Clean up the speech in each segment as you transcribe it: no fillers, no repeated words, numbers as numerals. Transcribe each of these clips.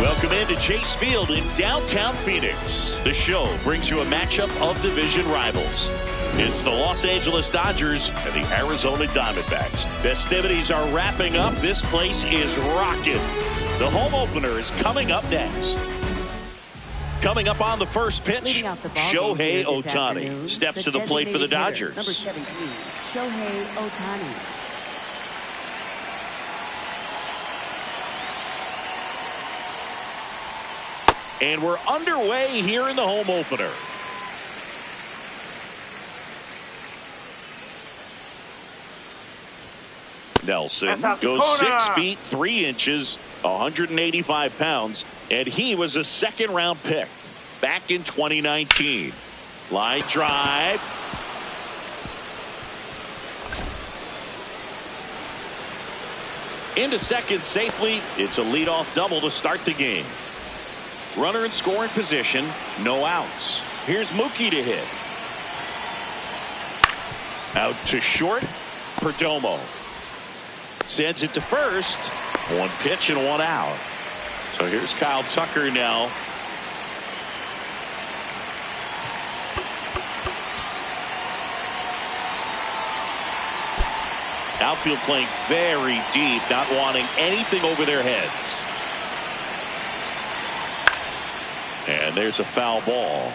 Welcome into Chase Field in downtown Phoenix. The show brings you a matchup of division rivals. It's the Los Angeles Dodgers and the Arizona Diamondbacks. Festivities are wrapping up. This place is rocking. The home opener is coming up next. Coming up on the first pitch, Shohei Ohtani steps to the plate for the Dodgers. Number 17, Shohei Ohtani. And we're underway here in the home opener. Nelson goes 6 feet 3 inches, 185 pounds, and he was a second-round pick back in 2019. Line drive. Into second safely. It's a leadoff double to start the game. Runner in scoring position, no outs. Here's Mookie to hit. Out to short, Perdomo. Sends it to first. 1 pitch and 1 out. So here's Kyle Tucker now. Outfield playing very deep, not wanting anything over their heads. And there's a foul ball.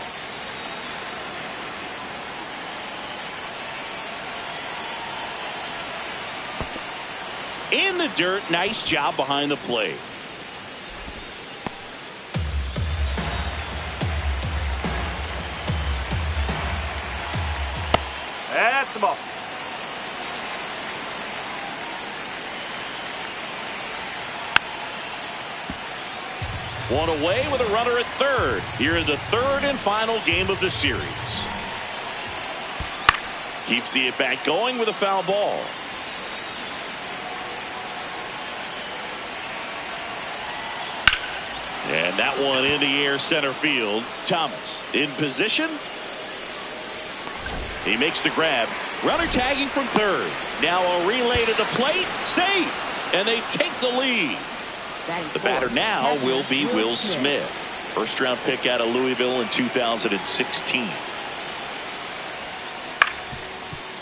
In the dirt, nice job behind the plate. That's the ball. One away with a runner at third. Here in the third and final game of the series. Keeps the at-bat going with a foul ball. And that one in the air center field. Thomas in position. He makes the grab. Runner tagging from third. Now a relay to the plate. Safe. And they take the lead. The batter now will be Will Smith. First round pick out of Louisville in 2016.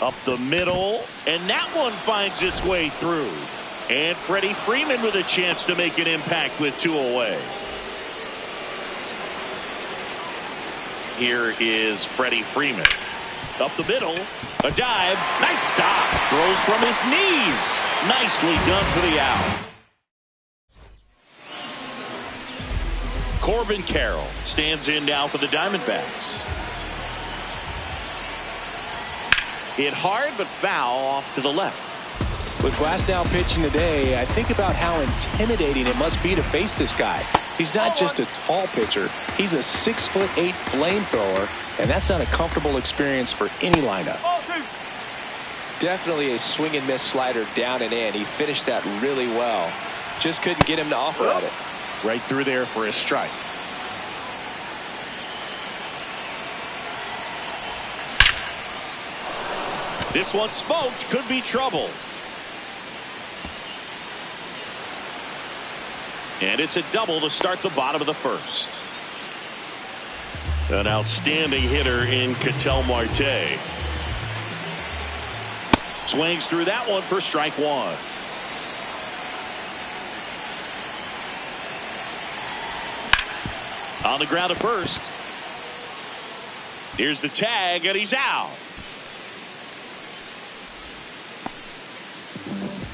Up the middle, and that one finds its way through. And Freddie Freeman with a chance to make an impact with 2 away. Here is Freddie Freeman. Up the middle, a dive, nice stop. Throws from his knees. Nicely done for the out. Corbin Carroll stands in now for the Diamondbacks. Hit hard but foul off to the left. With Glasnow pitching today, I think about how intimidating it must be to face this guy. He's not just a tall pitcher. He's a 6'8" flamethrower, and that's not a comfortable experience for any lineup. Definitely a swing and miss slider down and in. He finished that really well. Just couldn't get him to offer at it. Right through there for a strike. This one smoked, could be trouble. And it's a double to start the bottom of the first. An outstanding hitter in Ketel Marte. Swings through that one for strike one. On the ground at first. Here's the tag, and he's out.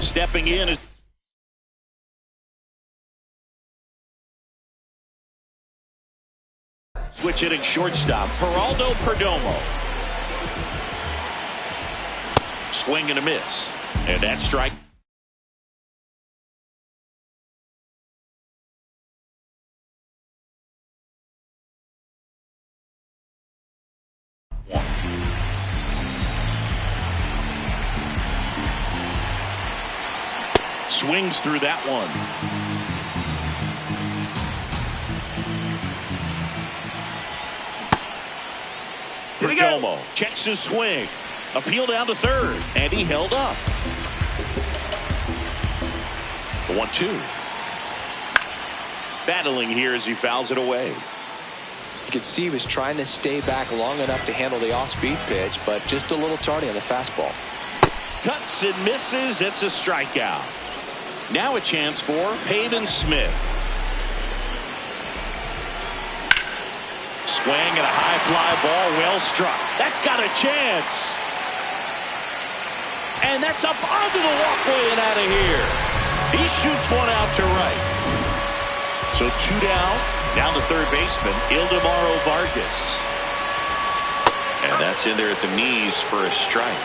Stepping in is switch hitting shortstop Geraldo Perdomo. Swing and a miss, and that's strike. Swings through that one. Perdomo checks his swing. Appeal down to third, and he held up. The 1-2. Battling here as he fouls it away. You could see he was trying to stay back long enough to handle the off-speed pitch, but just a little tardy on the fastball. Cuts and misses. It's a strikeout. Now a chance for Peyton Smith. Swing and a high fly ball, well struck. That's got a chance. And that's up onto the walkway and out of here. He shoots one out to right. So two down. Down to third baseman, Ildemaro Vargas. And that's in there at the knees for a strike.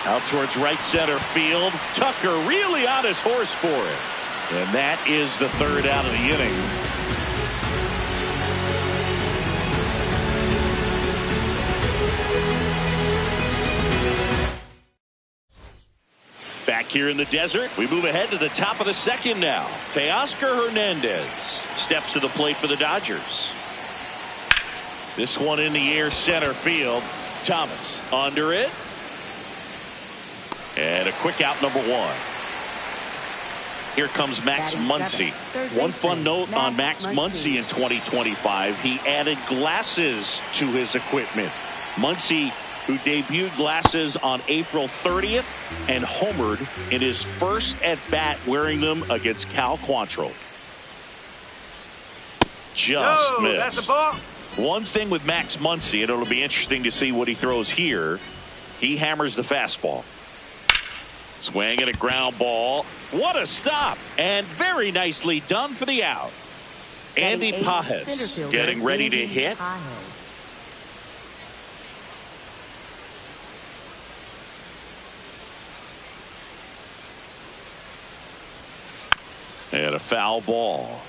Out towards right center field. Tucker really on his horse for it. And that is the third out of the inning. Back here in the desert, we move ahead to the top of the second now. Teoscar Hernandez steps to the plate for the Dodgers. This one in the air, center field. Thomas under it. And a quick out, number one. Here comes Max Muncy. One fun note on Max Muncy in 2025. He added glasses to his equipment. Muncy, who debuted glasses on April 30th and homered in his first at-bat wearing them against Cal Quantrill. Just missed. That's a ball. One thing with Max Muncy, and it'll be interesting to see what he throws here. He hammers the fastball. Swing and a ground ball. What a stop. And very nicely done for the out. Andy Pajes getting ready to hit. And a foul ball.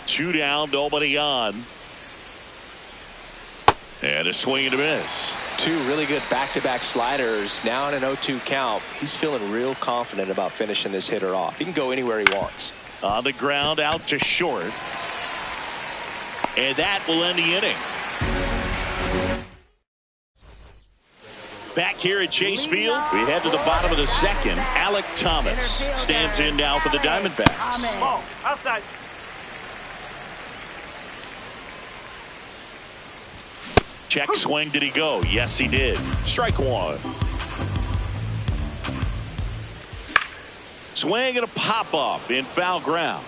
Two down, nobody on. And a swing and a miss. Two really good back-to-back sliders. Now in an 0-2 count. He's feeling real confident about finishing this hitter off. He can go anywhere he wants. On the ground, out to short. And that will end the inning. Back here at Chase Field, we head to the bottom of the second. Alek Thomas stands in now for the Diamondbacks. Ball, outside. Check swing, did he go? Yes, he did. Strike one. Swing and a pop-up in foul ground.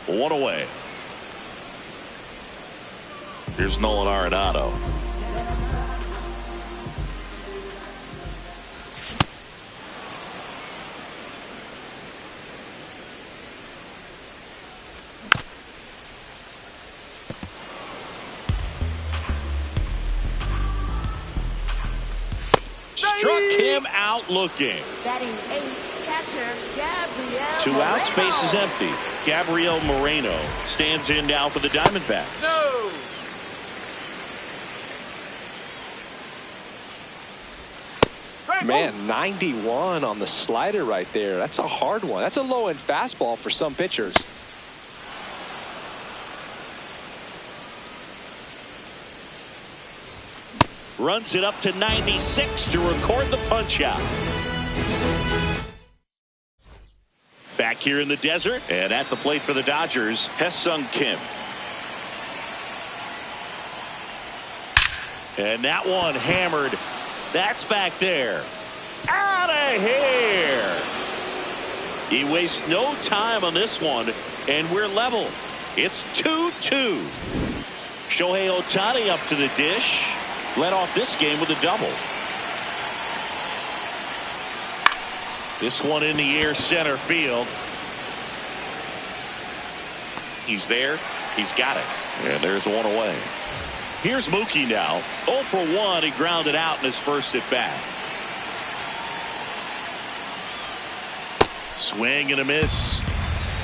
One away. Here's Nolan Arenado. Struck him out looking. Batting eighth, catcher Gabriel. Two outs, base is empty. Gabriel Moreno stands in now for the Diamondbacks. No. Man, 91 on the slider right there. That's a hard one. That's a low-end fastball for some pitchers. Runs it up to 96 to record the punch out. Back here in the desert and at the plate for the Dodgers, Hesung Kim. And that one hammered. That's back there. Out of here. He wastes no time on this one, and we're level. It's 2-2. Shohei Ohtani up to the dish. Led off this game with a double. This one in the air, center field. He's there. He's got it. And there's one away. Here's Mookie now. 0 for 1. He grounded out in his first at bat. Swing and a miss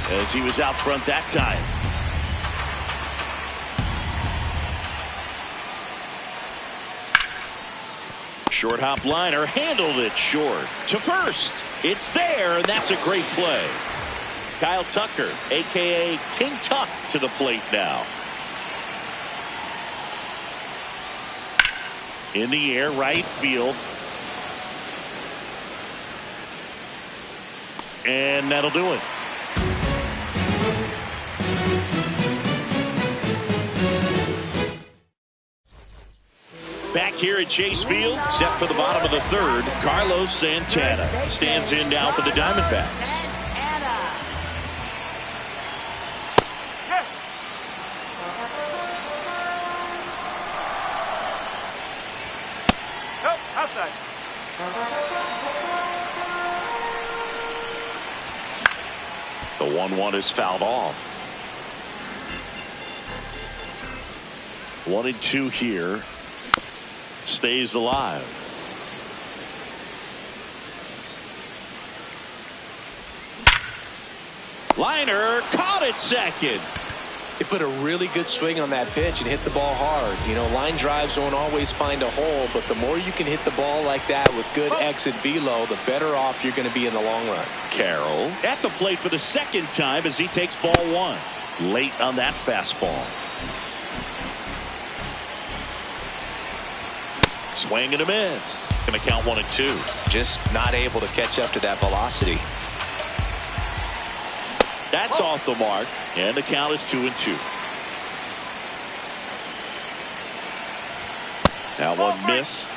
as he was out front that time. Short hop liner, handled it short to first. It's there, and that's a great play. Kyle Tucker, a.k.a. King Tuck, to the plate now. In the air, right field. And that'll do it. Back here at Chase Field, set for the bottom of the third, Carlos Santana stands in now for the Diamondbacks. The 1-1 is fouled off. 1-2 here. Stays alive. Liner caught it second. He put a really good swing on that pitch and hit the ball hard. You know, line drives won't always find a hole, but the more you can hit the ball like that with good exit velo, the better off you're going to be in the long run. Carroll at the plate for the second time as he takes ball one. Late on that fastball. Swing and a miss. Going to count 1-2. Just not able to catch up to that velocity. That's off the mark, and the count is 2-2. Now one missed.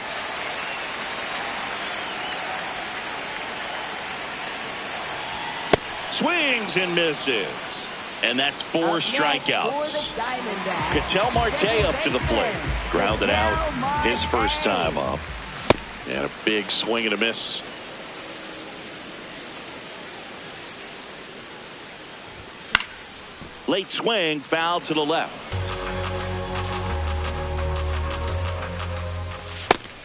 Swings and misses. And that's 4 strikeouts. Ketel Marte up to the plate. Grounded out his first time up. And a big swing and a miss. Late swing, foul to the left.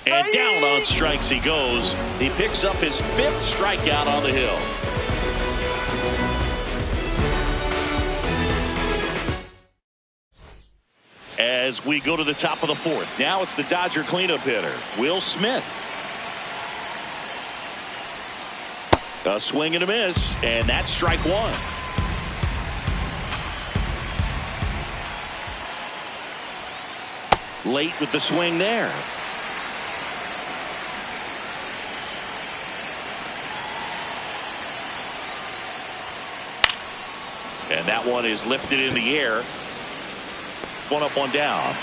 And down on strikes he goes. He picks up his 5th strikeout on the hill. As we go to the top of the 4th. Now it's the Dodger cleanup hitter, Will Smith. A swing and a miss, and that's strike 1. Late with the swing there. And that one is lifted in the air. 1 up, 1 down.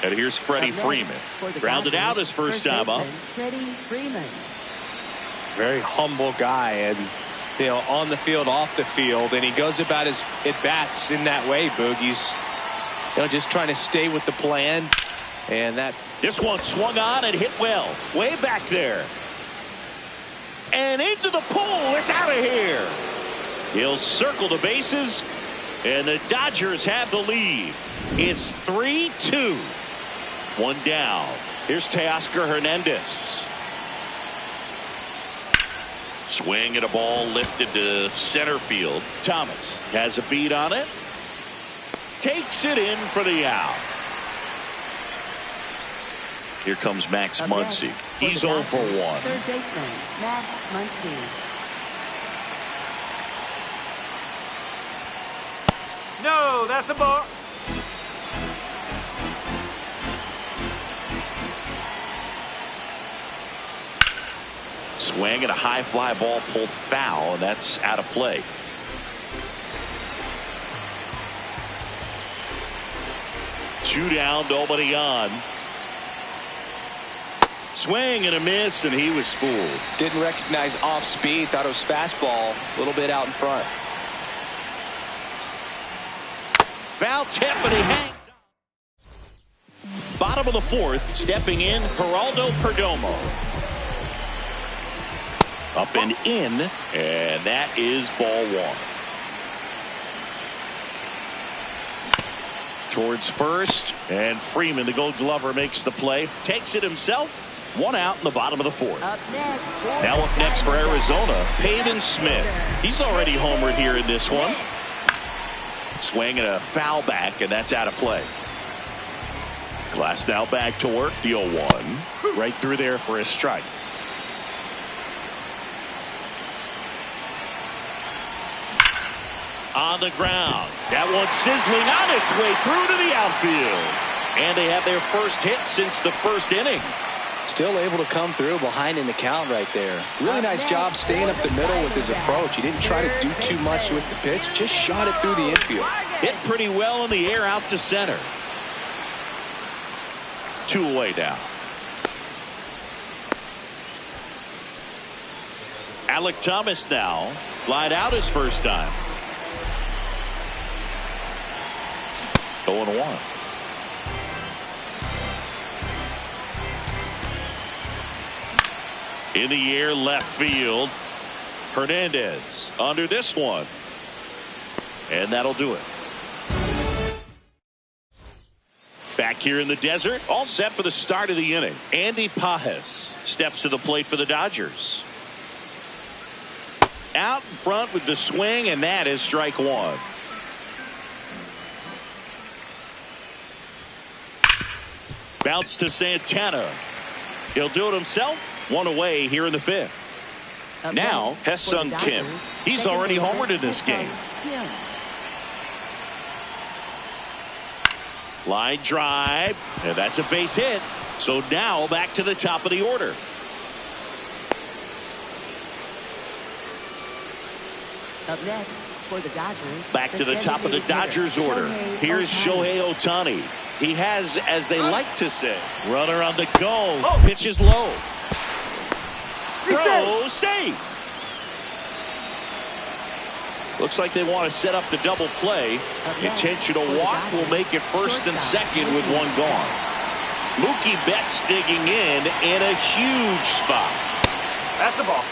And here's Freddie Freeman. Grounded out his first time up. Very humble guy, and you know, on the field, off the field, and he goes about his at-bats in that way, Boog. He's just trying to stay with the plan, and that. This one swung on and hit well. Way back there. And into the pool. It's out of here. He'll circle the bases. And the Dodgers have the lead. It's 3-2. 1 down. Here's Teoscar Hernandez. Swing at a ball lifted to center field. Thomas has a beat on it. Takes it in for the out. Here comes Max Muncy. He's 0 for 1. Third baseman, Max Muncy. No, that's a ball. Swing and a high fly ball pulled foul, and that's out of play. 2 down, nobody on. Swing and a miss, and he was fooled. Didn't recognize off speed. Thought it was fastball. A little bit out in front. Foul tip, and he hangs. Bottom of the 4th, stepping in, Geraldo Perdomo. Up and in, and that is ball 1. Towards first, and Freeman, the Gold Glover, makes the play. Takes it himself. 1 out in the bottom of the 4th. Now up next for Arizona, Peyton Smith. He's already homered here in this one. Swing and a foul back, and that's out of play. Glass now back to work. The 0-1. Right through there for a strike. On the ground. That one sizzling on its way through to the outfield. And they have their first hit since the first inning. Still able to come through behind in the count right there. Really nice job staying up the middle with his approach. He didn't try to do too much with the pitch. Just shot it through the infield. Hit pretty well in the air out to center. 2 away now. Alec Thomas now. Flied out his first time. 0-1. In the air, left field. Hernandez under this one. And that'll do it. Back here in the desert, all set for the start of the inning. Andy Pages steps to the plate for the Dodgers. Out in front with the swing, and that is strike 1. Bounce to Santana. He'll do it himself. 1 away here in the 5th. Now, Hesung Kim. He's already homered in this game. Line drive, and that's a base hit. So now back to the top of the order. Up next for the Dodgers. Back to the top of the Dodgers order. Here's Shohei Ohtani. He has, as they like to say, runner on the go. Pitches low. Throw, safe. Looks like they want to set up the double play. Intentional walk will make it first and second with 1 gone. Mookie Betts digging in a huge spot. That's the ball.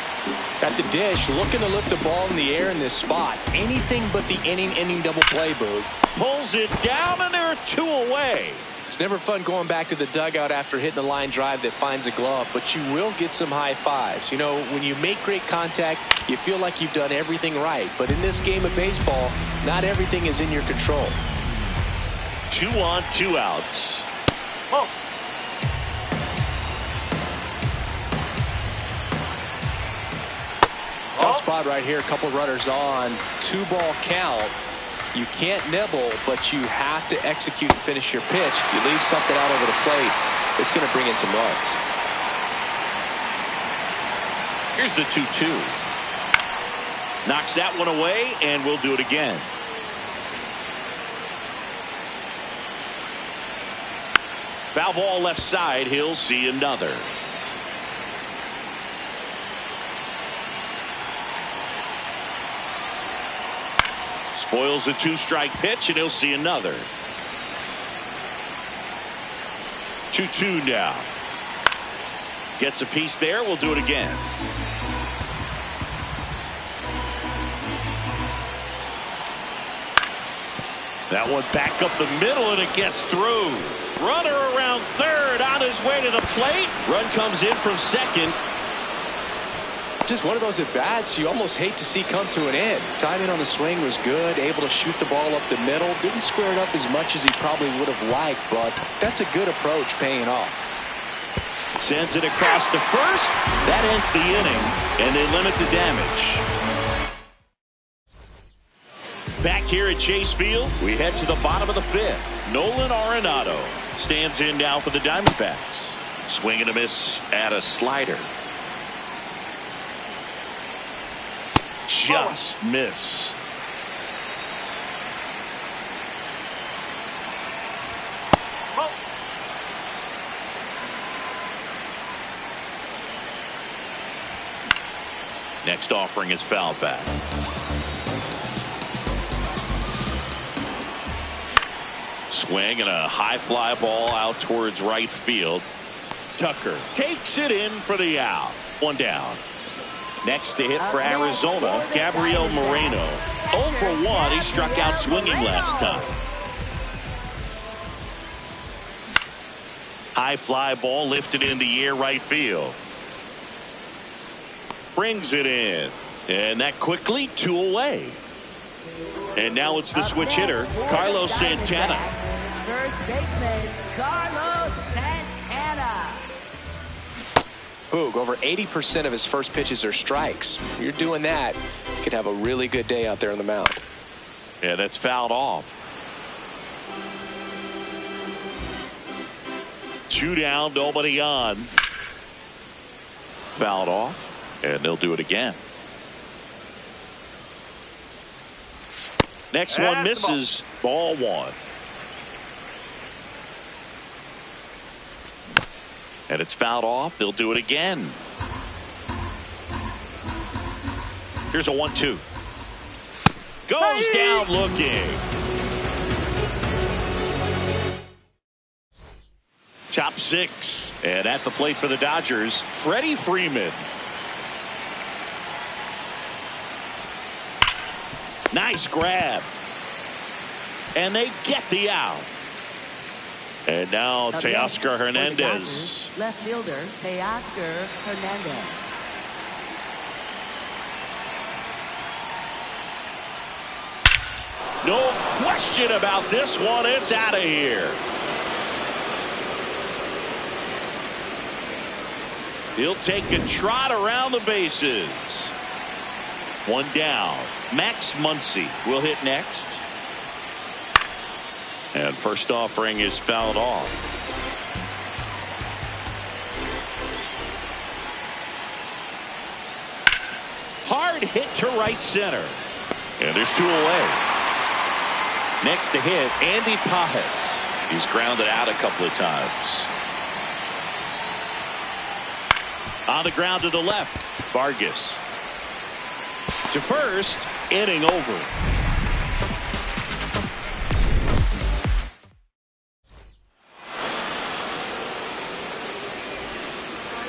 At the dish, looking to lift the ball in the air in this spot. Anything but the inning double play, Boog. Pulls it down, and they're 2 away. It's never fun going back to the dugout after hitting a line drive that finds a glove, but you will get some high fives. You know, when you make great contact, you feel like you've done everything right. But in this game of baseball, not everything is in your control. 2 on, 2 outs. Whoa. Tough spot right here. A couple runners on. 2-ball count. You can't nibble, but you have to execute and finish your pitch. If you leave something out over the plate, it's going to bring in some runs. Here's the 2-2. Knocks that one away, and we'll do it again. Foul ball left side. He'll see another. Spoils a 2-strike pitch, and he'll see another. 2-2 now. Gets a piece there. We'll do it again. That one back up the middle, and it gets through. Runner around third on his way to the plate. Run comes in from second. Just one of those at-bats you almost hate to see come to an end. Timing on the swing was good, able to shoot the ball up the middle. Didn't square it up as much as he probably would have liked, but that's a good approach paying off. Sends it across to first. That ends the inning, and they limit the damage. Back here at Chase Field, we head to the bottom of the 5th. Nolan Arenado stands in now for the Diamondbacks. Swing and a miss at a slider. Just missed. Next offering is fouled back. Swing and a high fly ball out towards right field. Tucker takes it in for the out. One down. Next to hit for Arizona, Gabriel Moreno. 0 for 1. He struck out swinging last time. High fly ball lifted in the air right field. Brings it in. And that quickly 2 away. And now it's the switch hitter, Carlos Santana. First baseman, Carlos Santana. Boog, over 80% of his first pitches are strikes. If you're doing that, you could have a really good day out there on the mound. Yeah, that's fouled off. 2 down, nobody on. Fouled off, and they'll do it again. Next one misses. Ball 1. And it's fouled off. They'll do it again. Here's a 1-2. Goes down looking. Top 6. And at the plate for the Dodgers, Freddie Freeman. Nice grab. And they get the out. And now Teoscar Hernandez. Left fielder Teoscar Hernandez. No question about this one. It's out of here. He'll take a trot around the bases. 1 down. Max Muncy will hit next. And first offering is fouled off. Hard hit to right center. And there's 2 away. Next to hit, Andy Pajes. He's grounded out a couple of times. On the ground to the left, Vargas. To first, inning over.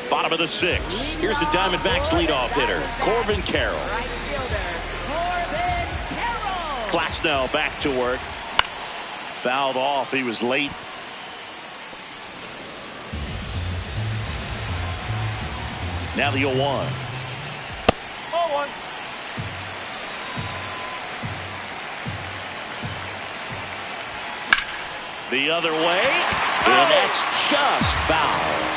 Bottom of the 6th. Here's the Diamondbacks leadoff hitter, Corbin Carroll. Right fielder, Corbin Carroll. Glasnow back to work. Fouled off. He was late. Now the 0-1. 0-1. The other way. And that's just foul.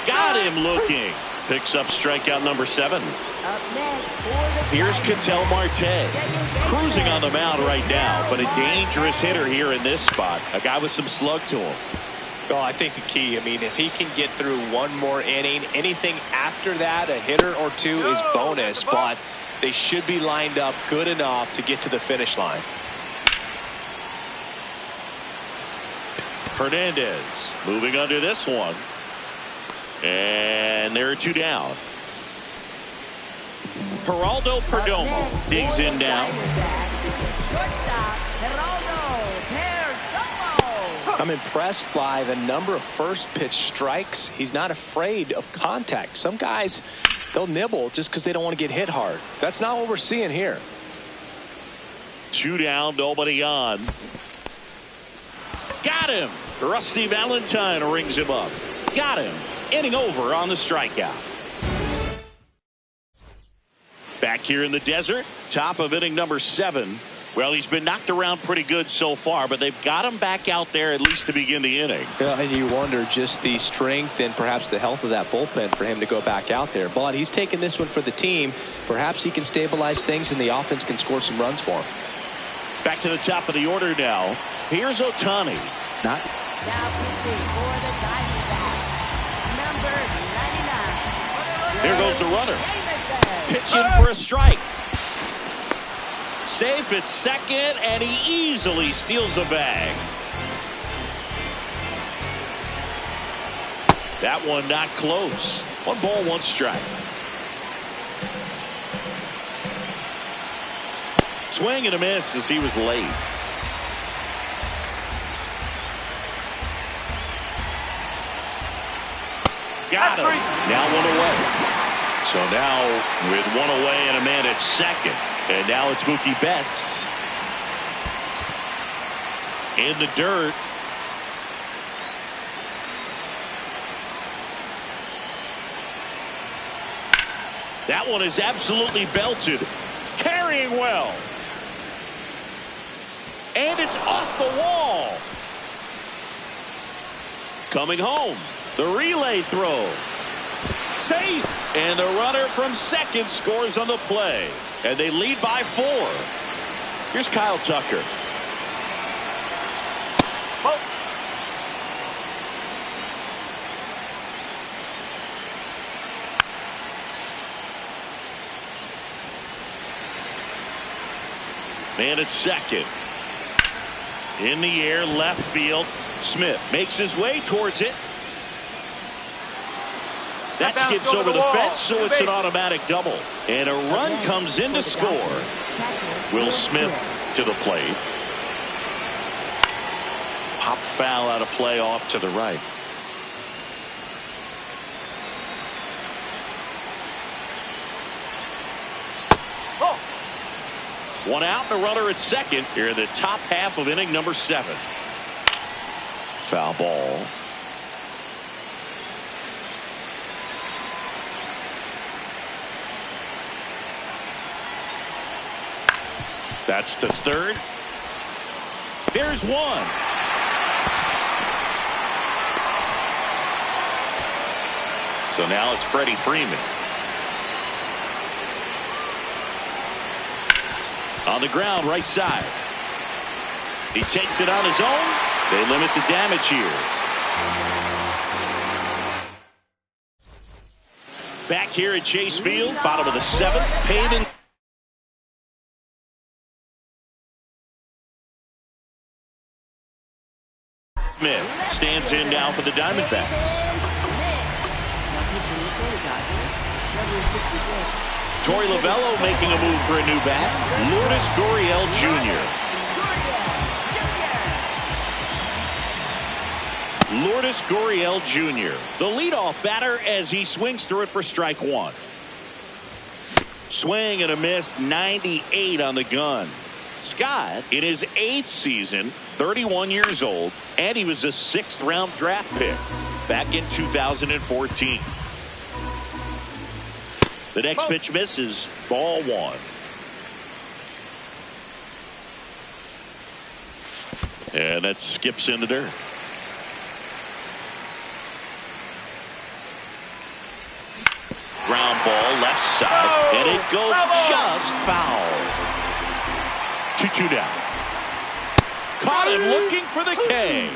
Got him looking. Picks up strikeout number 7. Up next for the Here's Ketel Diamondbacks. Marte. Cruising on the mound right now, but a dangerous hitter here in this spot. A guy with some slug to him. Well, I think the key, I mean, if he can get through one more inning, anything after that, a hitter or 2 is bonus, but they should be lined up good enough to get to the finish line. Hernandez moving under this one. And there are 2 down. Geraldo Perdomo digs in now. Shortstop, Geraldo Perdomo. I'm impressed by the number of first pitch strikes. He's not afraid of contact. Some guys, they'll nibble just because they don't want to get hit hard. That's not what we're seeing here. 2 down, nobody on. Got him. Rusty Valentine rings him up. Got him. Inning over on the strikeout. Back here in the desert, top of inning number 7. Well, he's been knocked around pretty good so far, but they've got him back out there at least to begin the inning. Yeah, and you wonder just the strength and perhaps the health of that bullpen for him to go back out there. But he's taking this one for the team. Perhaps he can stabilize things and the offense can score some runs for him. Back to the top of the order now. Here's Ohtani. Now pitching for the Diamondbacks, number 99. There goes the runner. Jameson. Pitching for a strike. Safe at second, and he easily steals the bag. That one not close. 1 ball, 1 strike. Swing and a miss as he was late. Got him. Now 1 away. So now with 1 away and a man at second. And now it's Mookie Betts in the dirt. That one is absolutely belted. Carrying well. And it's off the wall. Coming home. The relay throw. Safe. And the runner from second scores on the play. And they lead by 4. Here's Kyle Tucker. Oh. Man at second. In the air, left field. Smith makes his way towards it. That skips over the fence, so it's an automatic double. And a run comes in to score. Will Smith to the plate. Pop foul out of play off to the right. Oh. 1 out and a runner at second here in the top half of inning number 7. Foul ball. That's to third. There's 1. So now it's Freddie Freeman. On the ground, right side. He takes it on his own. They limit the damage here. Back here at Chase Field, bottom of the 7th. Paving. Smith stands in now for the Diamondbacks. Torey Lovullo making a move for a new bat. Lourdes Gurriel Jr. Lourdes Gurriel Jr. The leadoff batter as he swings through it for strike 1. Swing and a miss. 98 on the gun. Scott in his 8th season, 31 years old, and he was a 6th round draft pick back in 2014. The next pitch misses. Ball 1. And that skips in the dirt. Ground ball left side, and it goes just foul. 2-2 down. Caught him looking for the K.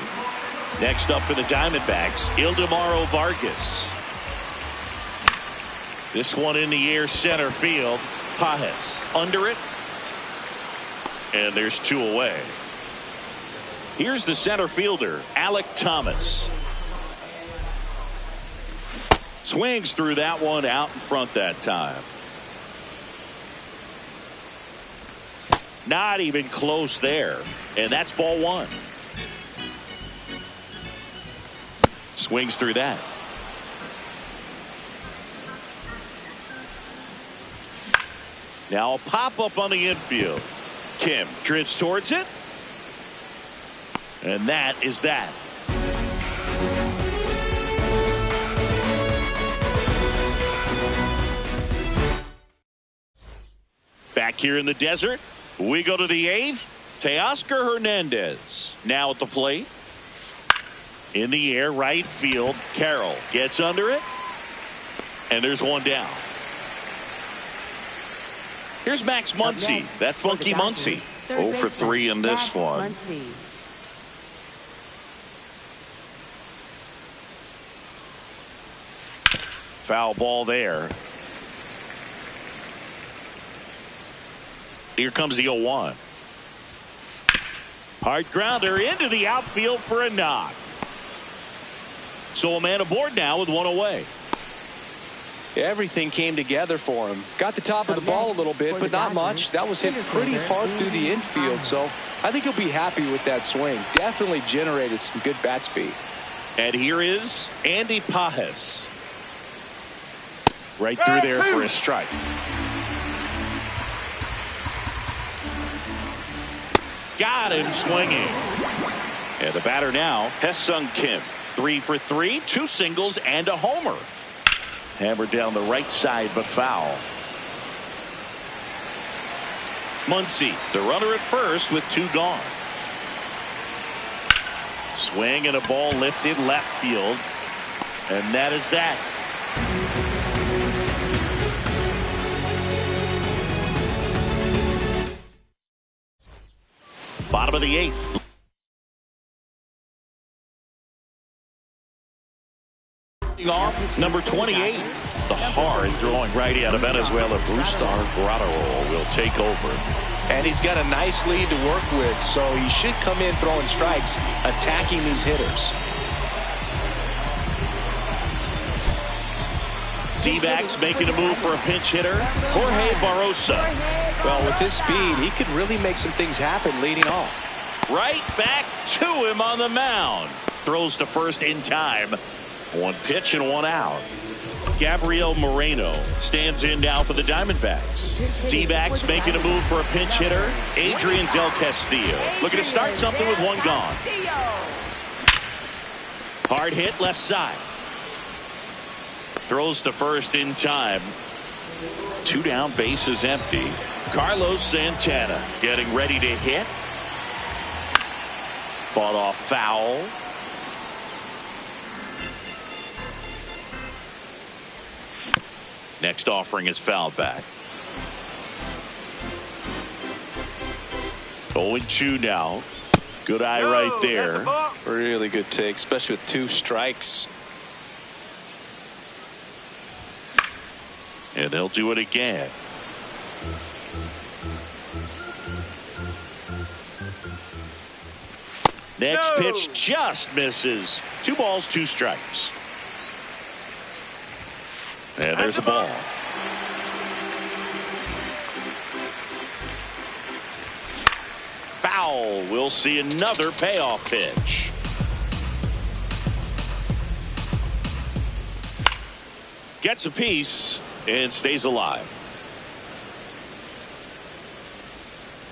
Next up for the Diamondbacks, Ildemaro Vargas. This one in the air, center field. Pajes under it. And there's 2 away. Here's the center fielder, Alek Thomas. Swings through that one, out in front that time. Not even close there. And that's ball 1. Swings through that. Now a pop up on the infield. Kim drifts towards it. And that is that. Back here in the desert, we go to the 8th. Teoscar Hernandez now at the plate. In the air, right field. Carroll gets under it. And there's 1 down. Here's Max Muncy. That funky Muncy. 0 for 3 in this one. Foul ball there. Here comes the 0-1. Hard grounder into the outfield for a knock. So a man aboard now with one away. Everything came together for him. Got the top of the ball a little bit, but not much. That was hit pretty hard through the infield, so I think he'll be happy with that swing. Definitely generated some good bat speed. And here is Andy Pajes. Right through there for a strike. Got him swinging. And the batter now, Hae-Sung Kim. 3 for 3, 2 singles and a homer. Hammered down the right side, but foul. Muncy, the runner at first with 2 gone. Swing and a ball lifted left field. And that is that. Bottom of the 8th. Off number 28. The hard throwing righty out of Venezuela, Brustar Graterol, will take over. And he's got a nice lead to work with, so he should come in throwing strikes, attacking these hitters. D-backs making a move for a pinch hitter, Jorge Barrosa. Well, with his speed, he could really make some things happen leading off. Right back to him on the mound. Throws to first in time. 1 pitch and 1 out. Gabriel Moreno stands in now for the Diamondbacks. D-backs making a move for a pinch hitter, Adrian Del Castillo. Looking to start something with 1 gone. Hard hit left side. Throws to first in time. 2 down, bases empty. Carlos Santana getting ready to hit. Fought off foul. Next offering is fouled back. 0-2 now. Good eye right there. Really good take, especially with 2 strikes. And they'll do it again. Next pitch just misses. 2 balls, 2 strikes. And there's a ball. Foul. We'll see another payoff pitch. Gets a piece and stays alive.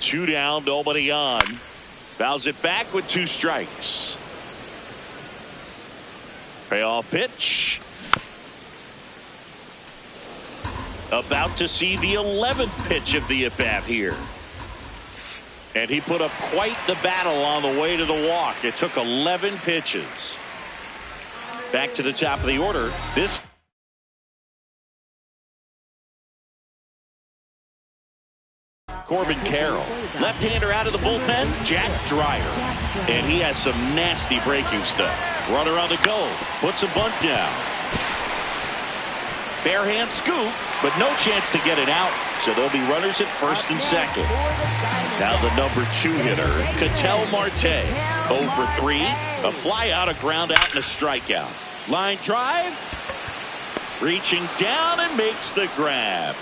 2 down, nobody on. Fouls it back with 2 strikes. Payoff pitch. About to see the 11th pitch of the at-bat here. And he put up quite the battle on the way to the walk. It took 11 pitches. Back to the top of the order. This Corbin Carroll. Left-hander out of the bullpen, Jack Dreyer. And he has some nasty breaking stuff. Runner on the go. Puts a bunt down. Bare hand scoop, but no chance to get it out. So there'll be runners at first and second. Now the number 2 hitter, Ketel Marte. 0 for 3. A fly out, a ground out, and a strikeout. Line drive. Reaching down and makes the grab.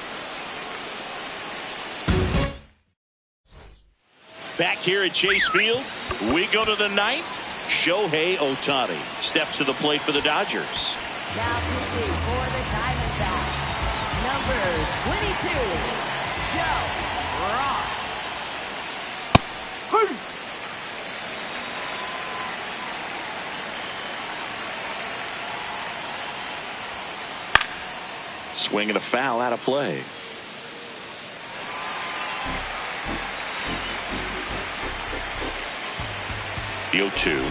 Back here at Chase Field, we go to the 9th. Shohei Ohtani steps to the plate for the Dodgers. Now pitching for the Diamondbacks, number 22, Joe Ross. Swing and a foul out of play. The 0-2.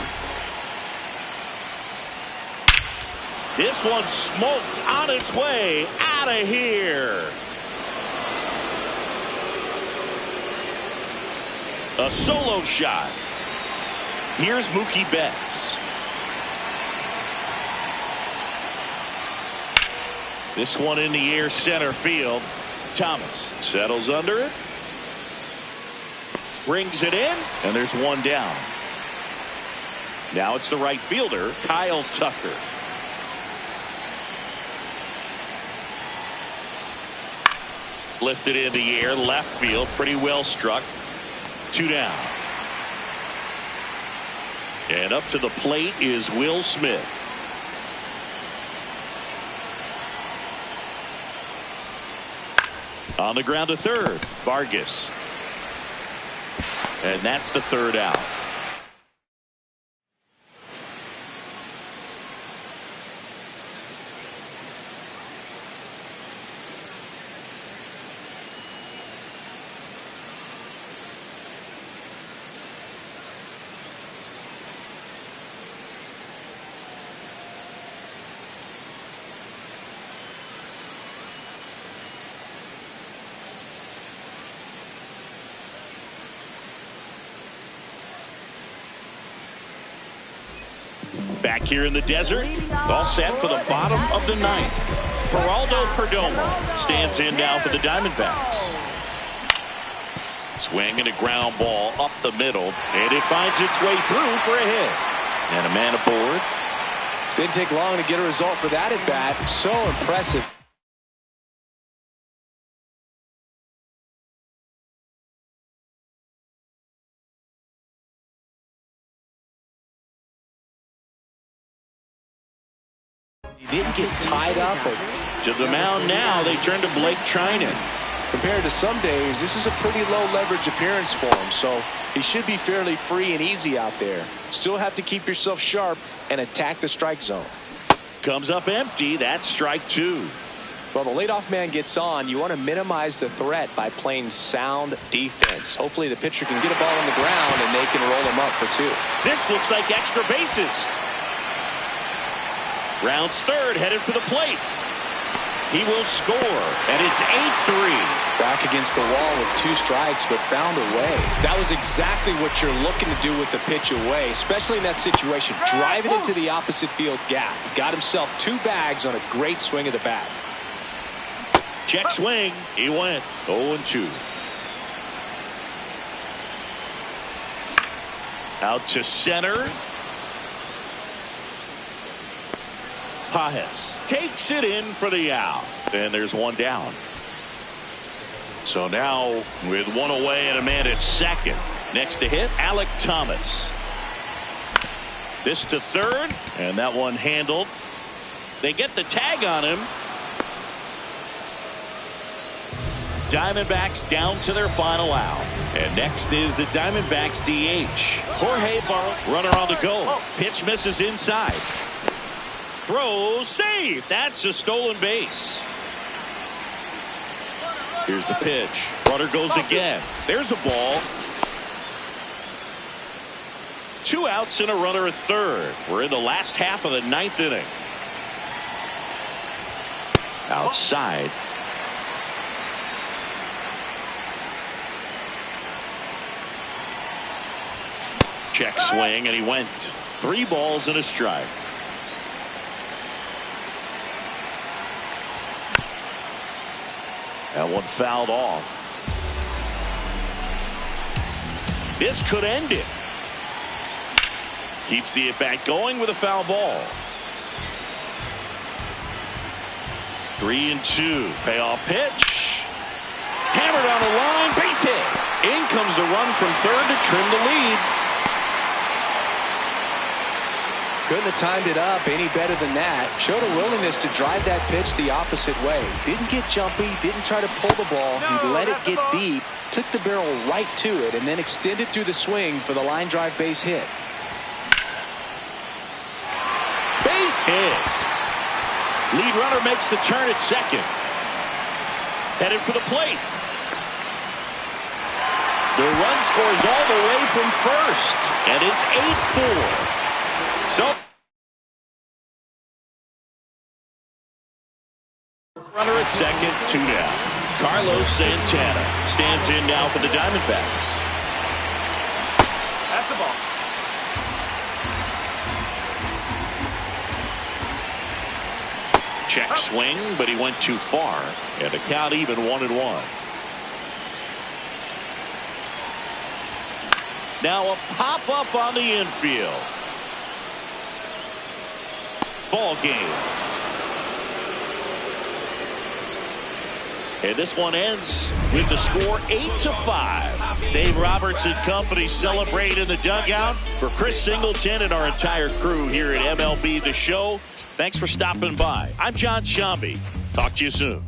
This one smoked on its way out of here. A solo shot. Here's Mookie Betts. This one in the air, center field. Thomas settles under it. Brings it in, and there's one down. Now it's the right fielder, Kyle Tucker. Lifted in the air, left field, pretty well struck. 2 down. And up to the plate is Will Smith. On the ground to third, Vargas. And that's the 3rd out. Back here in the desert, all set for the bottom of the 9th. Geraldo Perdomo stands in now for the Diamondbacks. Swing and a ground ball up the middle, and it finds its way through for a hit. And a man aboard. Didn't take long to get a result for that at bat. So impressive. He didn't get tied up. To the mound now, they turn to Blake Trinan. Compared to some days, this is a pretty low leverage appearance for him, so he should be fairly free and easy out there. Still have to keep yourself sharp and attack the strike zone. Comes up empty. That's strike 2. Well, the leadoff man gets on. You want to minimize the threat by playing sound defense. Hopefully the pitcher can get a ball on the ground and they can roll him up for 2. This looks like extra bases. Rounds third, headed for the plate. He will score, and it's 8-3. Back against the wall with 2 strikes, but found a way. That was exactly what you're looking to do with the pitch away, especially in that situation. Drive it into the opposite field gap. Got himself 2 bags on a great swing of the bat. Check swing. He went 0-2. Out to center. Pajes takes it in for the out. And there's 1 down. So now with 1 away and a man at second. Next to hit, Alek Thomas. This to third, and that one handled. They get the tag on him. Diamondbacks down to their final out. And next is the Diamondbacks DH. Jorge Barrett, runner on the go. Pitch misses inside. Throw, save. That's a stolen base. Here's the pitch. Runner goes again. There's a ball. 2 outs and a runner at third. We're in the last half of the 9th inning. Outside. Check swing, and he went 3 balls and a strike. That one fouled off. This could end it. Keeps the at-bat going with a foul ball. 3-2. Payoff pitch. Hammered on the line. Base hit. In comes the run from third to trim the lead. Couldn't have timed it up any better than that. Showed a willingness to drive that pitch the opposite way. Didn't get jumpy, didn't try to pull the ball. He let it get deep, took the barrel right to it, and then extended through the swing for the line drive base hit. Base hit. Lead runner makes the turn at second. Headed for the plate. The run scores all the way from first, and it's 8-4. So runner at second, 2 down. Carlos Santana stands in now for the Diamondbacks. That's the ball. Check swing, but he went too far, and the count even 1-1. Now a pop up on the infield. Ball game. And this one ends with the score 8-5. Dave Roberts and company celebrate in the dugout. For Chris Singleton and our entire crew here at MLB The Show, thanks for stopping by. I'm John Shambi. Talk to you soon.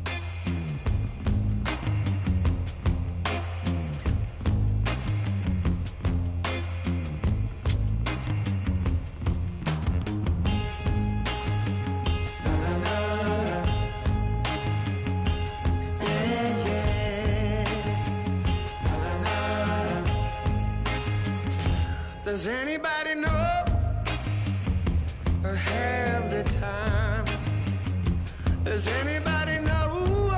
Does anybody know or have the time? Does anybody know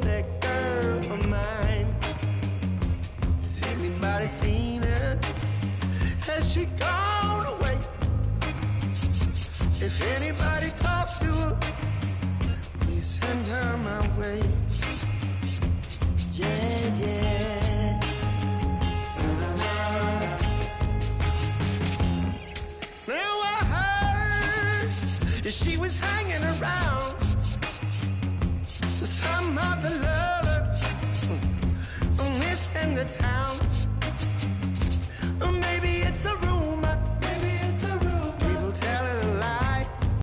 that girl of mine? Has anybody seen her? Has she gone away? If anybody talks to her, please send her my way. Yeah, yeah. She was hanging around to some other lover on this end of town. Or maybe it's a rumor.